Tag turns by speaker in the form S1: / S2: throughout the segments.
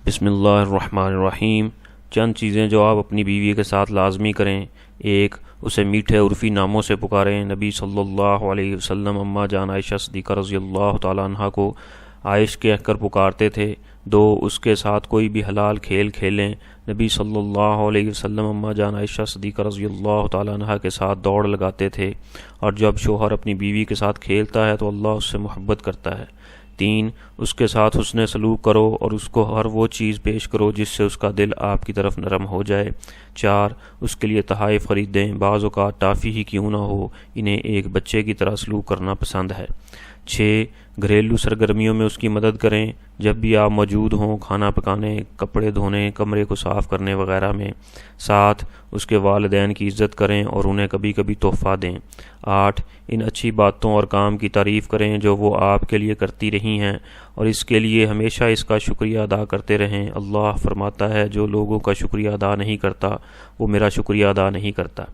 S1: بسم اللہ الرحمن الرحیم۔ چند چیزیں جو آپ اپنی بیوی کے ساتھ لازمی کریں۔ ایک، اسے میٹھے عرفی ناموں سے پکاریں۔ نبی صلی اللہ علیہ وسلم اماں جان عائشہ صدیقہ رضی اللہ تعالیٰ عنہ کو عائش کہہ کر پکارتے تھے۔ دو، اس کے ساتھ کوئی بھی حلال کھیل کھیلیں۔ نبی صلی اللہ علیہ وسلم اماں جان عائشہ صدیقہ رضی اللہ تعالیٰ عنہ کے ساتھ دوڑ لگاتے تھے، اور جب شوہر اپنی بیوی کے ساتھ کھیلتا ہے تو اللہ اس سے محبت کرتا ہے۔ تین، اس کے ساتھ حسن سلوک کرو اور اس کو ہر وہ چیز پیش کرو جس سے اس کا دل آپ کی طرف نرم ہو جائے۔ چار، اس کے لیے تحائف خریدیں، بعض اوقات ٹافی ہی کیوں نہ ہو، انہیں ایک بچے کی طرح سلوک کرنا پسند ہے۔ چھ، گھریلو سرگرمیوں میں اس کی مدد کریں، جب بھی آپ موجود ہوں، کھانا پکانے، کپڑے دھونے، کمرے کو صاف کرنے وغیرہ میں۔ سات، اس کے والدین کی عزت کریں اور انہیں کبھی کبھی تحفہ دیں۔ آٹھ، ان اچھی باتوں اور کام کی تعریف کریں جو وہ آپ کے لیے کرتی رہی ہیں، اور اس کے لیے ہمیشہ اس کا شکریہ ادا کرتے رہیں۔ اللہ فرماتا ہے جو لوگوں کا شکریہ ادا نہیں کرتا وہ میرا شکریہ ادا نہیں کرتا۔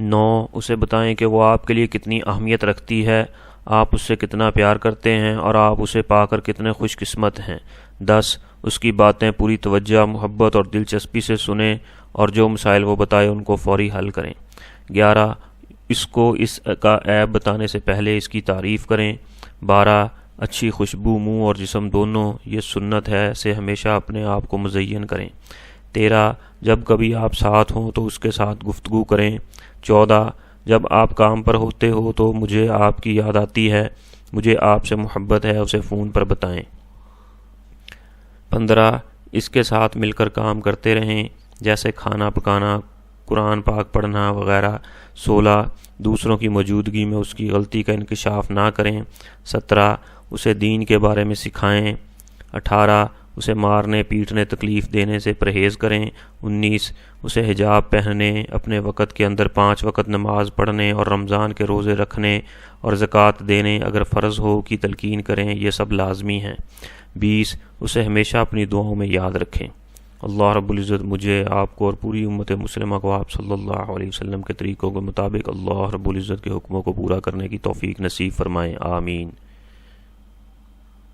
S1: نو، اسے بتائیں کہ وہ آپ کے لیے کتنی اہمیت رکھتی ہے، آپ اس سے کتنا پیار کرتے ہیں اور آپ اسے پا کر کتنے خوش قسمت ہیں۔ 10، اس کی باتیں پوری توجہ، محبت اور دلچسپی سے سنیں اور جو مسائل وہ بتائے ان کو فوری حل کریں۔ 11، اس کو اس کا عیب بتانے سے پہلے اس کی تعریف کریں۔ 12، اچھی خوشبو منہ اور جسم دونوں، یہ سنت ہے، سے ہمیشہ اپنے آپ کو مزین کریں۔ 13، جب کبھی آپ ساتھ ہوں تو اس کے ساتھ گفتگو کریں۔ 14، جب آپ کام پر ہوتے ہو تو مجھے آپ کی یاد آتی ہے، مجھے آپ سے محبت ہے، اسے فون پر بتائیں۔ 15، اس کے ساتھ مل کر کام کرتے رہیں، جیسے کھانا پکانا، قرآن پاک پڑھنا وغیرہ۔ 16، دوسروں کی موجودگی میں اس کی غلطی کا انکشاف نہ کریں۔ 17، اسے دین کے بارے میں سکھائیں۔ 18، اسے مارنے پیٹنے تکلیف دینے سے پرہیز کریں۔ 19، اسے حجاب پہننے، اپنے وقت کے اندر 5 وقت نماز پڑھنے اور رمضان کے روزے رکھنے اور زکوٰۃ دینے اگر فرض ہو کی تلقین کریں، یہ سب لازمی ہیں۔ 20، اسے ہمیشہ اپنی دعاؤں میں یاد رکھیں۔ اللہ رب العزت مجھے، آپ کو اور پوری امت مسلمہ کو آپ صلی اللہ علیہ وسلم کے طریقوں کے مطابق اللہ رب العزت کے حکموں کو پورا کرنے کی توفیق نصیب فرمائیں، آمین۔